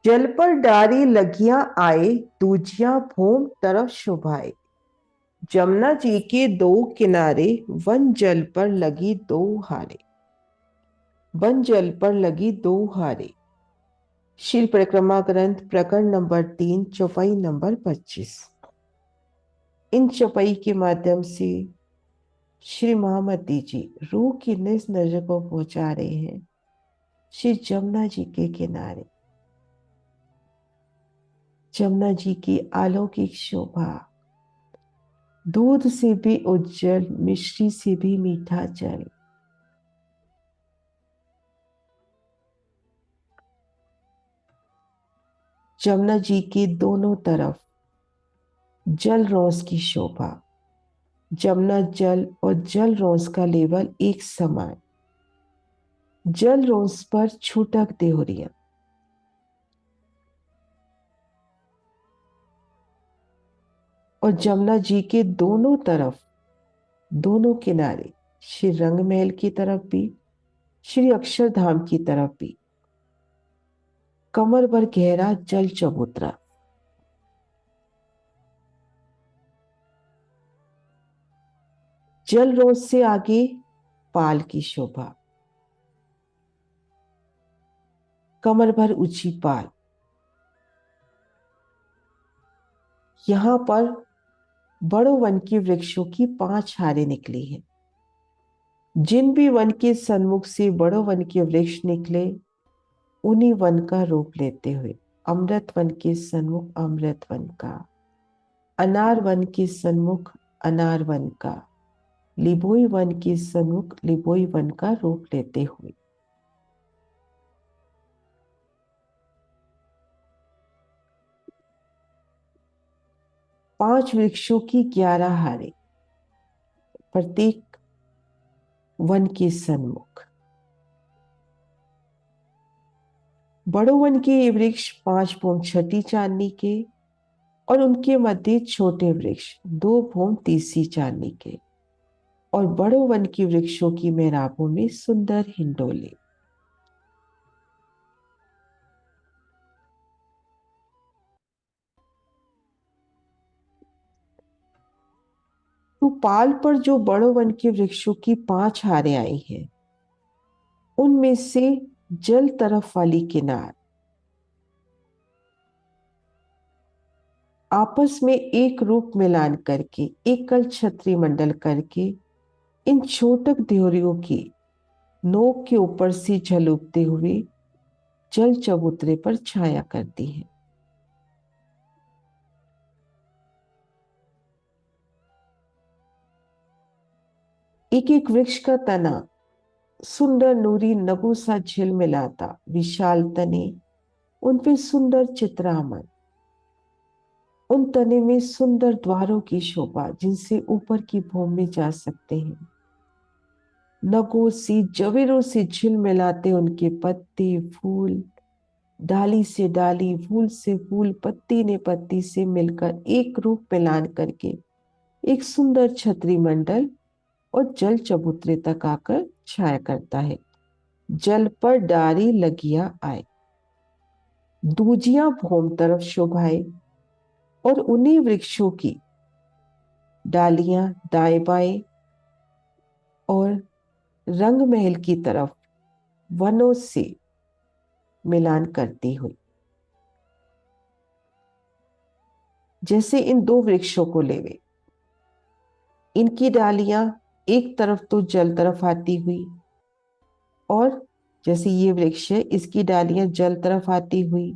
जल पर डारी लगियां आए, दूजियां भूम तरफ शोभाए। जमुना जी के दो किनारे, वन जल पर लगी दो हारे। वन जल पर लगी दो हारे। शील परिक्रमा ग्रंथ प्रकरण नंबर 3, चौपाई नंबर 25। इन चौपाई के माध्यम से श्री महामती जी रूह की निज नजर को पहुंचा रहे हैं श्री जमुना जी के किनारे। जमुना जी की अलौकिक शोभा, दूध से भी उज्जवल, मिश्री से भी मीठा जल। जमुना जी के दोनों तरफ जल रोज की शोभा। जमुना जल और जल रोज का लेवल एक समान। जल रोज पर छूटक देहरिया। और जमुना जी के दोनों तरफ, दोनों किनारे, श्री रंग महल की तरफ भी, श्री अक्षरधाम की तरफ भी कमर भर गहरा जल चबूतरा। जल रोज से आगे पाल की शोभा। कमर भर ऊंची पाल। यहां पर बड़ो वन के वृक्षों की 5 हारें निकली हैं। जिन भी वन के सन्मुख से बड़ो वन के वृक्ष निकले, उन्हीं वन का रूप लेते हुए अमृत वन के सन्मुख अमृत वन का, अनार वन के सन्मुख अनार वन का, लिबोई वन के सन्मुख लिबोई वन का रूप लेते हुए 5 वृक्षों की 11 हारें, प्रत्येक वन के सन्मुख। बड़ो वन के ये वृक्ष 5 भूम छठी चांदनी के, और उनके मध्य छोटे वृक्ष 2 भूम तीसरी चांदनी के, और बड़ो वन के वृक्षों की मेहराबों में सुंदर हिंडोले। तो पाल पर जो बड़ो वन के वृक्षों की 5 हारें आई हैं, उनमें से जल तरफ वाली किनार आपस में एक रूप मिलान करके, एकल छत्री मंडल करके, इन छोटक देहरियों की नोक के ऊपर से झलकते हुए जल चबूतरे पर छाया करती है। एक एक वृक्ष का तना सुंदर नूरी नभों सा झिलमिलाता, विशाल तने, उन पे सुंदर चित्रामन, उन तने में सुंदर द्वारों की शोभा जिनसे ऊपर की भूमि में जा सकते हैं। नगों सी जवेरों से झिलमिलाते उनके पत्ते फूल, डाली से डाली, फूल से फूल, पत्ती ने पत्ती से मिलकर एक रूप मिलान करके एक सुंदर छत्री मंडल और जल चबूतरे तक आकर छाया करता है। जल पर डारी लगिया आए, दूजियां भूम तरफ शोभाए, और उन्हीं वृक्षों की डालियां दाएं बाएं और रंग महल की तरफ वनों से मिलान करती हुई। जैसे इन दो वृक्षों को लेवे, इनकी डालियां एक तरफ तो जल तरफ आती हुई, और जैसे ये वृक्ष है इसकी डालियां जल तरफ आती हुई,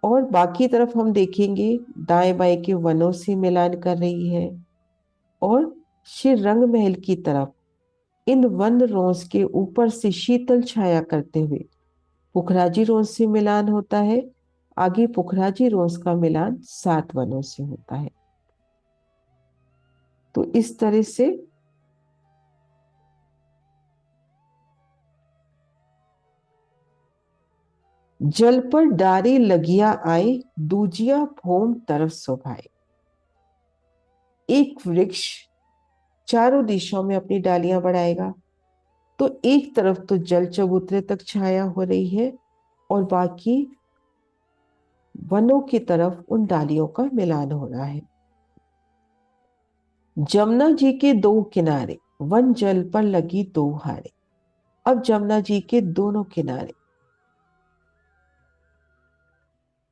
और बाकी तरफ हम देखेंगे दाएं बाएं के वनों से मिलान कर रही है, और श्री रंग महल की तरफ इन वन रोज के ऊपर से शीतल छाया करते हुए पुखराजी रोज से मिलान होता है। आगे पुखराजी रोज का मिलान 7 वनों से होता है। तो इस तरह से जल पर डारी लगिया आए, दूजिया भूम तरफ शोभाए। एक वृक्ष चारों दिशाओं में अपनी डालियां बढ़ाएगा, तो एक तरफ तो जल चबूतरे तक छाया हो रही है, और बाकी वनों की तरफ उन डालियों का मिलान हो रहा है। जमुना जी के दो किनारे वन जल पर लगी दो हारे। अब जमुना जी के दोनों किनारे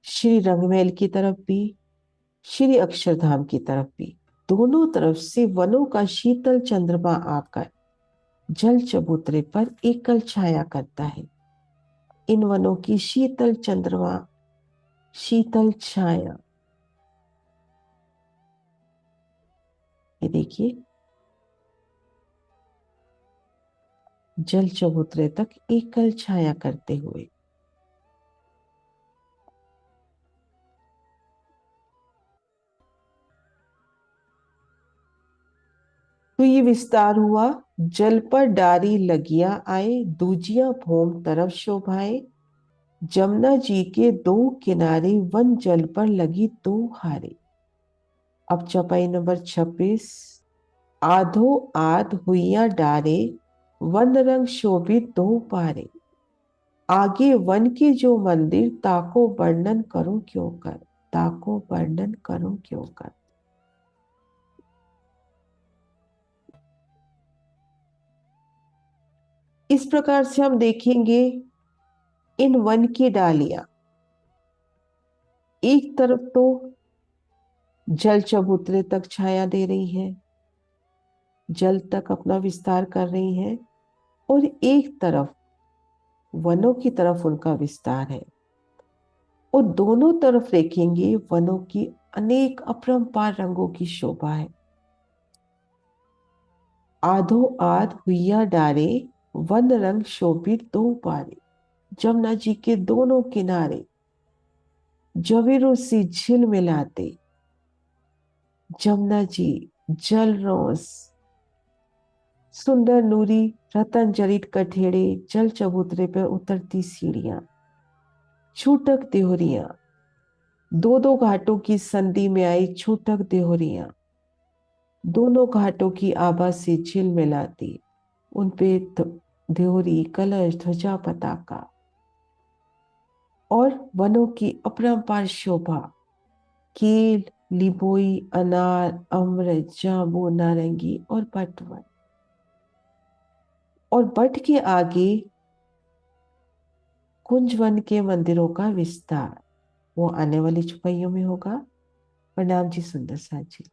श्री रंगमहल की तरफ भी, श्री अक्षरधाम की तरफ भी, दोनों तरफ से वनों का शीतल चंद्रमा आकर जल चबूतरे पर एकल छाया करता है। इन वनों की शीतल चंद्रमा, शीतल छाया, ये देखिए, जल चबूतरे तक एकल छाया करते हुए। तो ये विस्तार हुआ। जल पर डारी लगिया आए, दूजिया भौम तरफ शोभाए। जमुना जी के दो किनारे वन जल पर लगी दो हारे। अब चौपाई नंबर 26। आधो आध हुइया डारे, वन रंग शोभित दो पारे। आगे वन के जो मंदिर, ताको वर्णन करूं क्यों कर, ताको वर्णन करूं क्यों कर। इस प्रकार से हम देखेंगे इन वन की डालियां एक तरफ तो जल चबूतरे तक छाया दे रही है, जल तक अपना विस्तार कर रही है, और एक तरफ वनों की तरफ उनका विस्तार है। और दोनों तरफ देखेंगे वनों की अनेक अपरंपार रंगों की शोभा है। आधो आध हुइया डारे, वन रंग शोभित दो पारे। जमुना जी के दोनों किनारे जवेरों से झिलमिलाते जमुना जी, जलरोस, सुंदर नूरी रतन जड़ित कठेड़े, जल चबूतरे पर उतरती सीढ़ियां, छूटक देहोरियां, दो दो घाटों की संधि में आई छूटक देहोरियां, दोनों घाटों की आभा से झिल मिलाती, उनपे देहोरी, कलश, ध्वजा, पताका, और वनों की अपरंपार शोभा, केल, लिबोई, अनार, अम्र, जामू, नारंगी और बटवन। और बट के आगे कुंजवन के मंदिरों का विस्तार, वो आने वाली छुपाइयों में होगा। प्रणाम जी, सुंदर साथ जी।